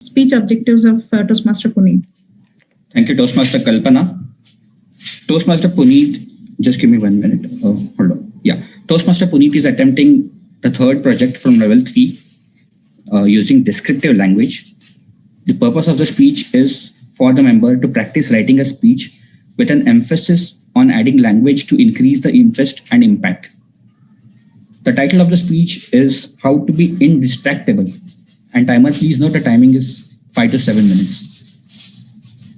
speech objectives of Toastmaster Puneet. Thank you, Toastmaster Kalpana. Toastmaster Puneet, just give me 1 minute. Oh, hold on. Yeah, Toastmaster Puneet is attempting the third project from level 3 using descriptive language. The purpose of the speech is for the member to practice writing a speech with an emphasis on adding language to increase the interest and impact. The title of the speech is How to be Indistractable. And timer, please note the timing is 5 to 7 minutes.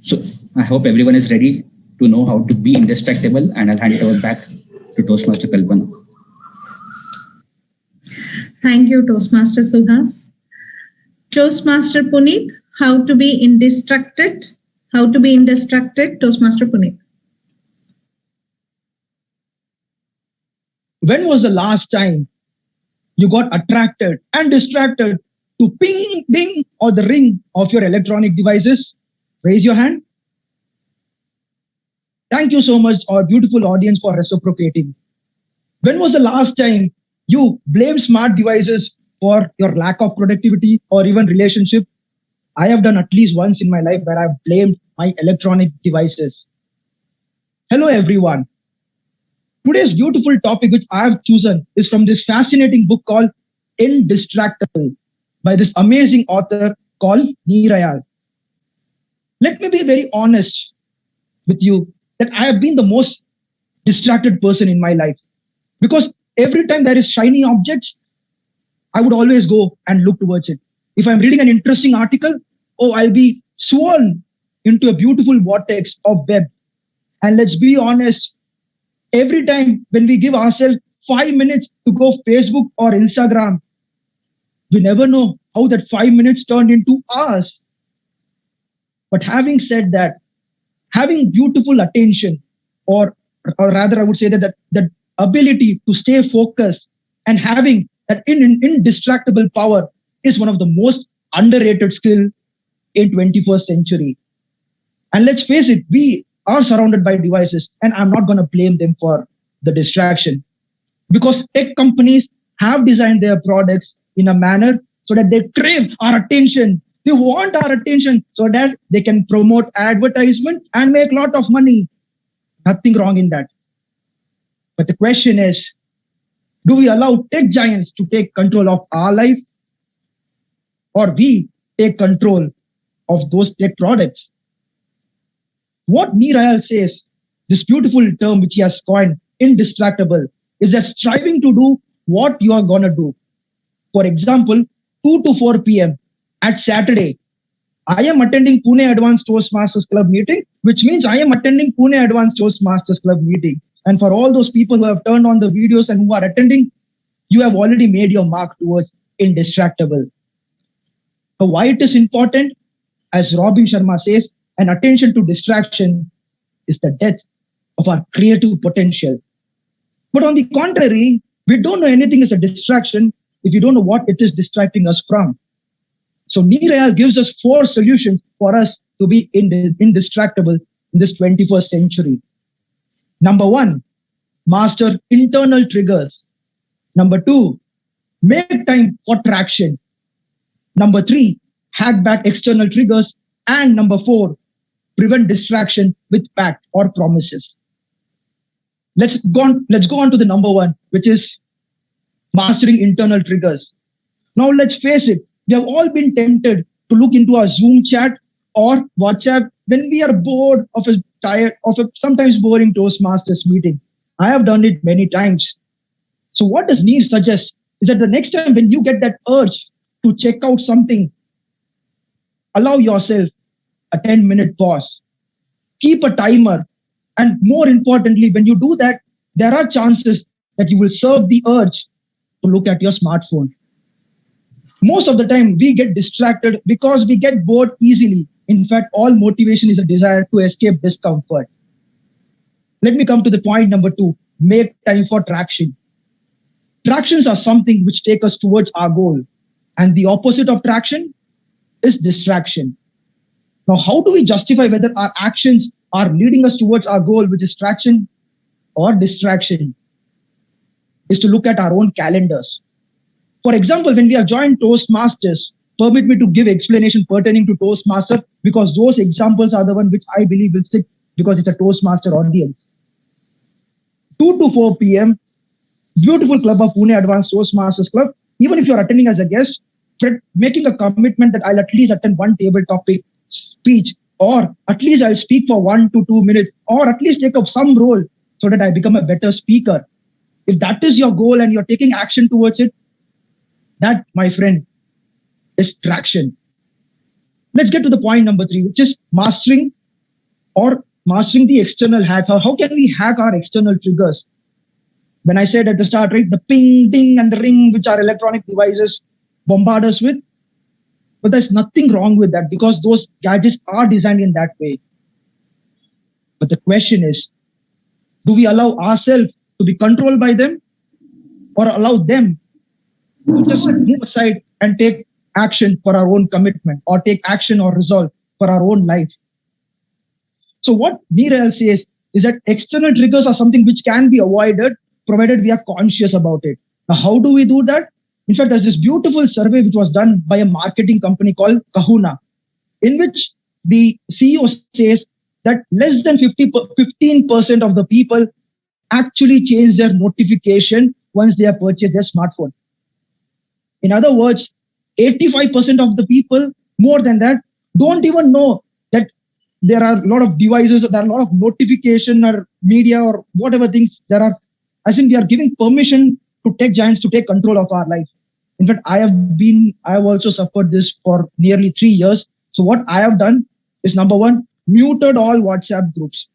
So I hope everyone is ready to know how to be indistractable, and I'll hand it over back to Toastmaster Kalpana. Thank you, Toastmaster Suhas. Toastmaster Puneet, how to be indistracted? How to be indistracted, Toastmaster Puneet. When was the last time you got attracted and distracted to ping, ding, or the ring of your electronic devices? Raise your hand. Thank you so much, our beautiful audience, for reciprocating. When was the last time you blamed smart devices for your lack of productivity or even relationship? I have done at least once in my life where I've blamed my electronic devices. Hello, everyone. Today's beautiful topic, which I have chosen, is from this fascinating book called Indistractable by this amazing author called Nirayal. Let me be very honest with you that I have been the most distracted person in my life, because every time there is shiny objects, I would always go and look towards it. If I'm reading an interesting article, I'll be sworn into a beautiful vortex of web. And let's be honest, every time when we give ourselves 5 minutes to go Facebook or Instagram, we never know how that 5 minutes turned into hours. But having said that, having beautiful attention, or rather I would say that ability to stay focused and having that indistractable power is one of the most underrated skill in 21st century. And let's face it, we are surrounded by devices, and I'm not going to blame them for the distraction, because tech companies have designed their products in a manner so that they crave our attention. They want our attention so that they can promote advertisement and make a lot of money. Nothing wrong in that. But the question is, do we allow tech giants to take control of our life, or we take control of those tech products? What Nirayal says, this beautiful term which he has coined, indistractable, is that striving to do what you are going to do. For example, 2 to 4 p.m. at Saturday, I am attending Pune Advanced Toastmasters Club meeting, which means I am attending Pune Advanced Toastmasters Club meeting. And for all those people who have turned on the videos and who are attending, you have already made your mark towards indistractable. So why it is important? As Robin Sharma says, an attention to distraction is the death of our creative potential. But on the contrary, we don't know anything is a distraction if you don't know what it is distracting us from. So Nirayal gives us 4 solutions for us to be indistractable in this 21st century. Number 1, master internal triggers. Number 2, make time for traction. Number 3, hack back external triggers. And number 4, prevent distraction with pact or promises. Let's go on to the number 1, which is mastering internal triggers. Now let's face it, we have all been tempted to look into our Zoom chat or WhatsApp when we are bored of a sometimes boring Toastmasters meeting. I have done it many times. So what does Neer suggest is that the next time when you get that urge to check out something, allow yourself a 10-minute pause. Keep a timer. And more importantly, when you do that, there are chances that you will serve the urge to look at your smartphone. Most of the time, we get distracted because we get bored easily. In fact, all motivation is a desire to escape discomfort. Let me come to the point number 2, make time for traction. Tractions are something which take us towards our goal. And the opposite of traction is distraction. Now, how do we justify whether our actions are leading us towards our goal, which is traction or distraction? Is to look at our own calendars. For example, when we have joined Toastmasters, permit me to give explanation pertaining to Toastmaster, because those examples are the one which I believe will stick, because it's a Toastmaster audience. 2 to 4 p.m., beautiful club of Pune Advanced Toastmasters Club. Even if you're attending as a guest, making a commitment that I'll at least attend one table topic speech, or at least I'll speak for 1 to 2 minutes, or at least take up some role so that I become a better speaker. If that is your goal and you're taking action towards it, that, my friend, is traction. Let's get to the point number 3, which is mastering the external hacks. Or how can we hack our external triggers? When I said at the start, right, the ping, ding, and the ring, which our electronic devices bombard us with. But there's nothing wrong with that, because those gadgets are designed in that way. But the question is, do we allow ourselves to be controlled by them, or allow them to just move aside and take action for our own commitment, or take action or resolve for our own life? So what Neerail says is that external triggers are something which can be avoided, provided we are conscious about it. Now, how do we do that? In fact, there's this beautiful survey which was done by a marketing company called Kahuna, in which the CEO says that less than 15% of the people actually change their notification once they have purchased their smartphone. In other words, 85% of the people, more than that, don't even know that there are a lot of devices, there are a lot of notification or media or whatever things there are. I think we are giving permission to tech giants to take control of our life. In fact, I have also suffered this for nearly 3 years. So what I have done is, number 1, muted all WhatsApp groups,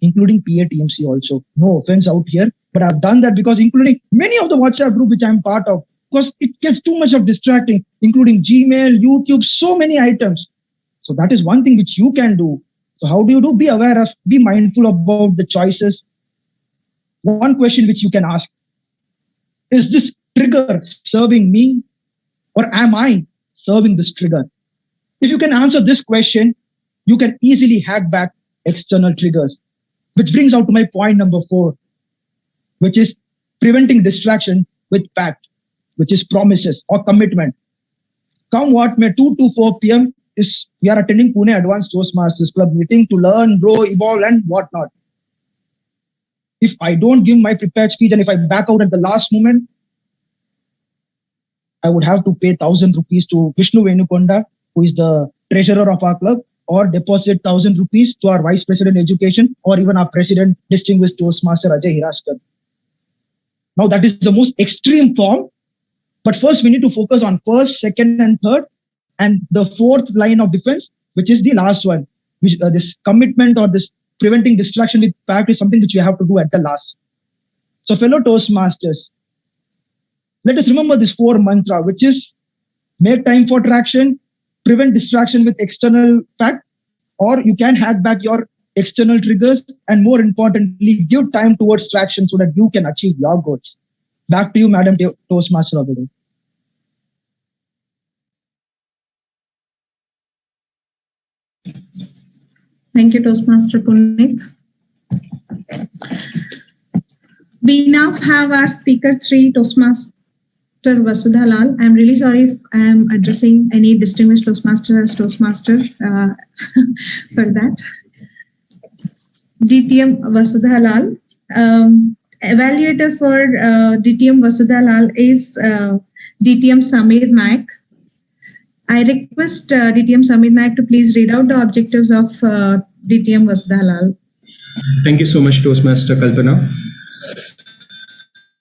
including PATMC also. No offense out here, but I've done that because including many of the WhatsApp group which I'm part of, because it gets too much of distracting, including Gmail, YouTube, so many items. So that is one thing which you can do. So how do you do? Be aware of, be mindful about the choices. One question which you can ask, is this trigger serving me, or am I serving this trigger? If you can answer this question, you can easily hack back external triggers, which brings out to my point number 4, which is preventing distraction with pact, which is promises or commitment. Come what may, 2 to 4 p.m. we are attending Pune Advanced Toastmasters Club meeting to learn, grow, evolve, and whatnot. If I don't give my prepared speech and if I back out at the last moment, I would have to pay 1,000 rupees to Vishnu Venukonda, who is the treasurer of our club, or deposit 1,000 rupees to our vice president education, or even our president, distinguished Toastmaster Ajay Hirashkar. Now that is the most extreme form. But first we need to focus on first, second, and third, and the 4th line of defense, which is the last one, which this commitment or this preventing distraction with pact is something which we have to do at the last. So fellow Toastmasters, let us remember this 4 mantra, which is make time for traction, prevent distraction with external pact, or you can hack back your external triggers, and more importantly, give time towards traction so that you can achieve your goals. Back to you, Madam Toastmaster of the day. Thank you, Toastmaster Puneet. We now have our speaker 3, Toastmaster Vasudha Lal. I'm really sorry if I'm addressing any distinguished Toastmaster as Toastmaster for that. DTM Vasudha Lal. Evaluator for DTM Vasudha Lal is DTM Samir Naik. I request DTM Samir Naik to please read out the objectives of DTM Vasudha Lal. Thank you so much, Toastmaster Kalpana.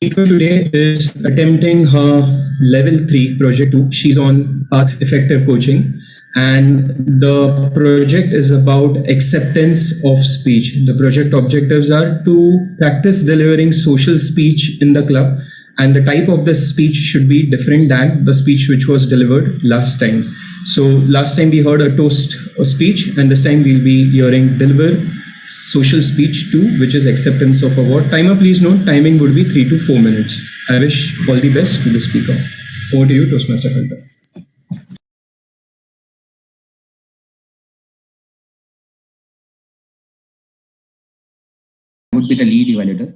Speaker today is attempting her level 3 project 2. She's on Path Effective Coaching, and the project is about acceptance of speech. The project objectives are to practice delivering social speech in the club, and the type of the speech should be different than the speech which was delivered last time. So last time we heard a toast speech, and this time we'll be hearing deliver social speech 2, which is acceptance of award. Timer, please note, timing would be 3 to 4 minutes. I wish all the best to the speaker. Over to you, Toastmaster Kalpana. Would be the lead evaluator.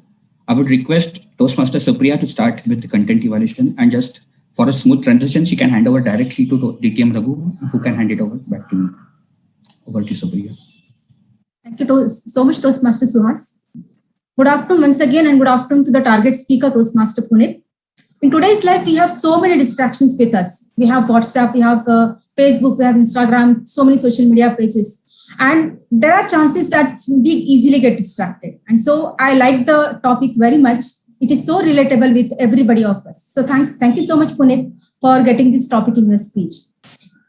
I would request Toastmaster Supriya to start with the content evaluation and just for a smooth transition, she can hand over directly to DTM Raghu, who can hand it over back to me. Over to you, Supriya. Thank you so much, Toastmaster Suhas. Good afternoon once again, and good afternoon to the target speaker, Toastmaster Punit. In today's life, we have so many distractions with us. We have WhatsApp, we have Facebook, we have Instagram, so many social media pages. And there are chances that we easily get distracted. And so I like the topic very much. It is so relatable with everybody of us. So thank you so much, Punit, for getting this topic in your speech.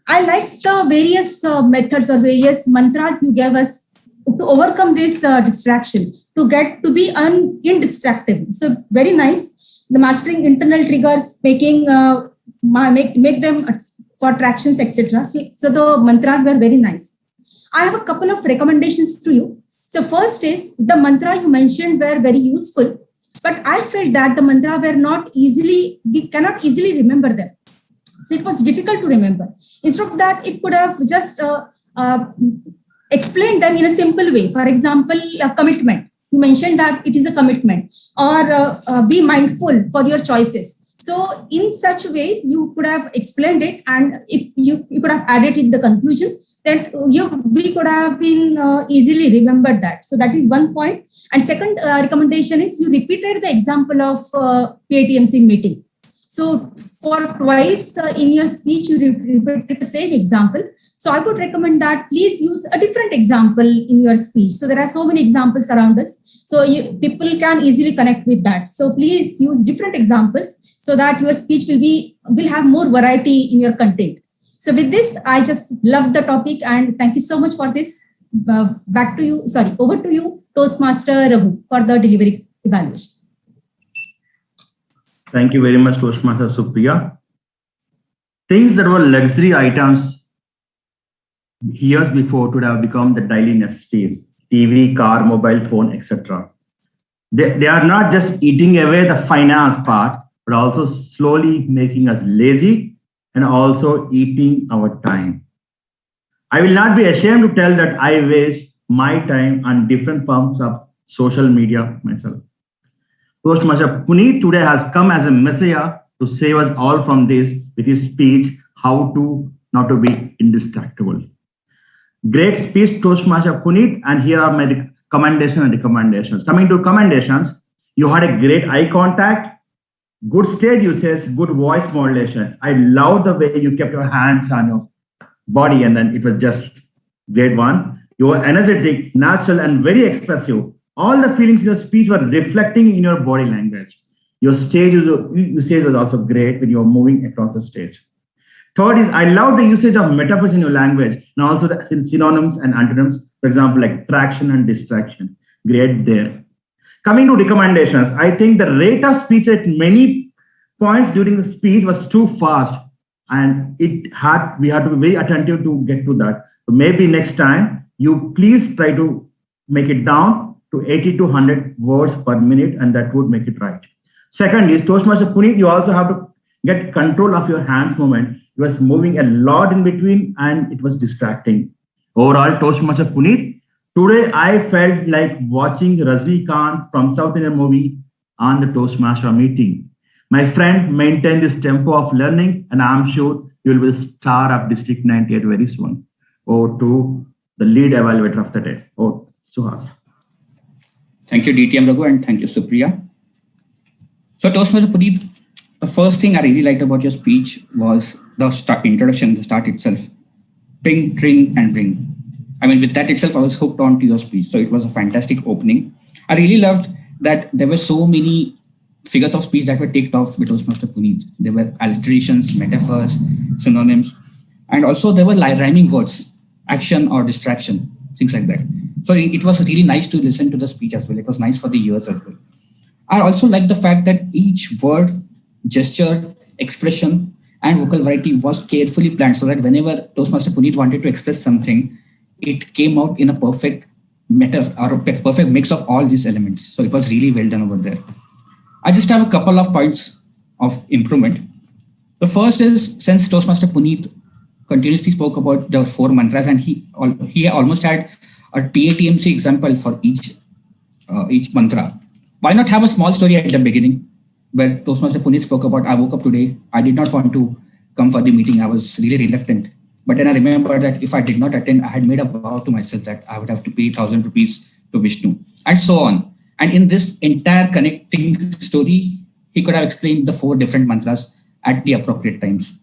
I like the various methods or various mantras you gave us to overcome this distraction, to get to be indistractable. So very nice. The mastering internal triggers, making make them for tractions, etc. So the mantras were very nice. I have a couple of recommendations to you. So first is the mantra you mentioned were very useful, but I felt that the mantra were we cannot easily remember them. So it was difficult to remember. Instead of that, it could have just explained them in a simple way. For example, a commitment. You mentioned that it is a commitment, or be mindful for your choices. So in such ways, you could have explained it, and if you could have added in the conclusion, then we could have been easily remembered that. So that is one point. And second recommendation is you repeated the example of PATMC meeting. So for twice in your speech, you repeated the same example. So I would recommend that please use a different example in your speech. So there are so many examples around us. So people can easily connect with that. So please use different examples so that your speech will have more variety in your content. So with this, I just love the topic, and thank you so much for this. Over to you, Toastmaster Raghu, for the delivery evaluation. Thank you very much, Toastmaster Supriya. Things that were luxury items years before would have become the daily necessities: TV, car, mobile phone, etc. They are not just eating away the finance part, but also slowly making us lazy and also eating our time. I will not be ashamed to tell that I waste my time on different forms of social media myself. Toastmaster Punit today has come as a messiah to save us all from this with his speech, How to Not to Be Indistractable. Great speech, Toastmaster Punit, and here are my commendations and recommendations. Coming to commendations, you had a great eye contact, good stage usage, good voice modulation. I love the way you kept your hands on your body, and then it was just great one. You were energetic, natural, and very expressive. All the feelings in your speech were reflecting in your body language. Your usage was also great when you were moving across the stage. Third is, I love the usage of metaphors in your language, and also the synonyms and antonyms, for example, like traction and distraction. Great there. Coming to recommendations, I think the rate of speech at many points during the speech was too fast, and we had to be very attentive to get to that. So maybe next time, you please try to make it down to 80 to 100 words per minute, and that would make it right. Second is, Toastmaster Punit, you also have to get control of your hands movement. You was moving a lot in between, and it was distracting. Overall, Toastmaster Punit, today I felt like watching Rajnikant from South Indian movie on the Toastmaster meeting. My friend, maintain this tempo of learning, and I'm sure you will be star of District 98 very soon. Over to the lead evaluator of the day, Suhas. Thank you, DTM Raghu, and thank you, Supriya. So, Toastmaster Punit, the first thing I really liked about your speech was the introduction, the start itself. Ping, ring, and ring. I mean, with that itself, I was hooked on to your speech. So it was a fantastic opening. I really loved that there were so many figures of speech that were ticked off with Toastmaster Punit. There were alliterations, metaphors, synonyms, and also there were rhyming words, action or distraction, things like that. So it was really nice to listen to the speech as well. It was nice for the ears as well. I also like the fact that each word, gesture, expression, and vocal variety was carefully planned so that whenever Toastmaster Punit wanted to express something, it came out in a perfect perfect mix of all these elements. So it was really well done over there. I just have a couple of points of improvement. The first is, since Toastmaster Punit continuously spoke about the 4 mantras, and he almost had a PATMC example for each mantra. Why not have a small story at the beginning? where Toastmaster Puneet spoke about, I woke up today, I did not want to come for the meeting. I was really reluctant. But then I remember that if I did not attend, I had made a vow to myself that I would have to pay 1,000 rupees to Vishnu, and so on. And in this entire connecting story, he could have explained the 4 different mantras at the appropriate times.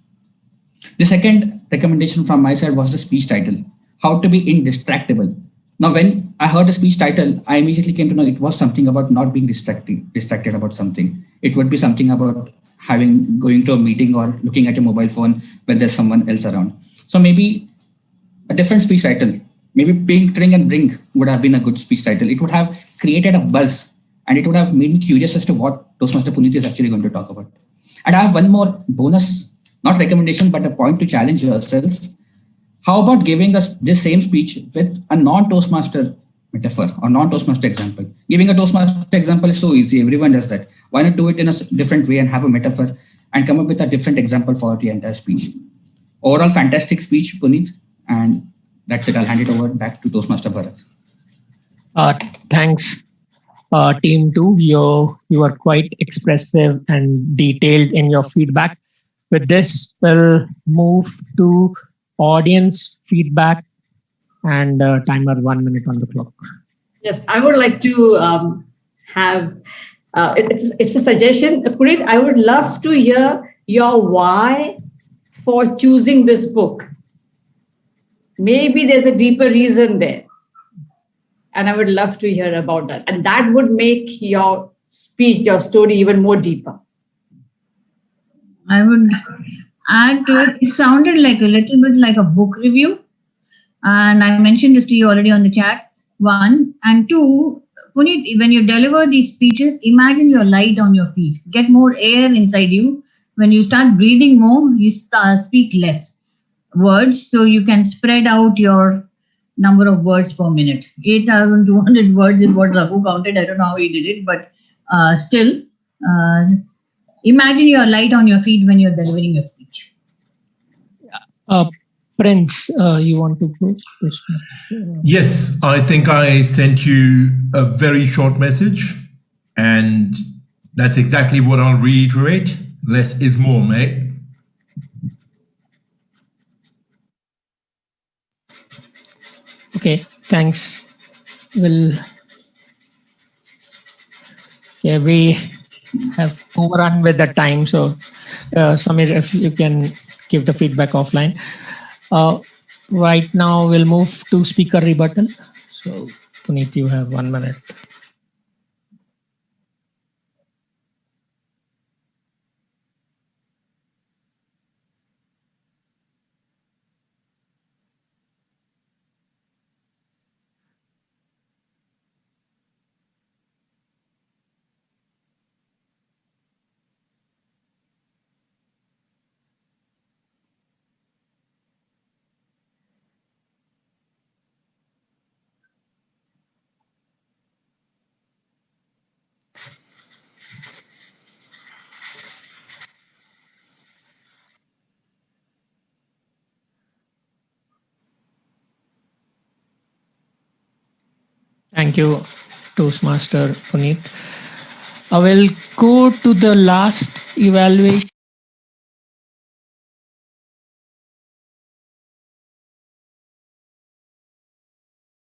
The second recommendation from my side was the speech title, How to be Indistractable. Now, when I heard the speech title, I immediately came to know it was something about not being distracted about something. It would be something about going to a meeting or looking at your mobile phone when there's someone else around. So maybe a different speech title, maybe Pink, Tring and Bring would have been a good speech title. It would have created a buzz and it would have made me curious as to what Toastmaster Puneet is actually going to talk about. And I have one more bonus, not recommendation, but a point to challenge yourself. How about giving us this same speech with a non-Toastmaster metaphor or non-Toastmaster example? Giving a Toastmaster example is so easy. Everyone does that. Why not do it in a different way and have a metaphor and come up with a different example for the entire speech? Overall, fantastic speech, Puneet. And that's it. I'll hand it over back to Toastmaster Bharat. Thanks, team 2. You are quite expressive and detailed in your feedback. With this, we'll move to audience feedback and timer 1 minute on the clock. Yes, I would like to have, it's a suggestion. Puneet, I would love to hear your why for choosing this book. Maybe there's a deeper reason there. And I would love to hear about that. And that would make your speech, your story even more deeper. I would add to it. It sounded like a little bit like a book review. And I mentioned this to you already on the chat. 1 and 2, Puneet, when you deliver these speeches, imagine you're light on your feet. Get more air inside you. When you start breathing more, you speak less words. So you can spread out your number of words per minute. 8,200 words is what Raghu counted. I don't know how he did it, but still, imagine you're light on your feet when you're delivering your speech. Prince, you want to go? Yes, I think I sent you a very short message, and that's exactly what I'll reiterate. Less is more, mate. Okay, thanks. We have overrun with the time, so Samir, if you can give the feedback offline. Right now, we'll move to speaker rebuttal. So, Puneet, you have 1 minute. Thank you, Toastmaster Puneet. I will go to the last evaluation.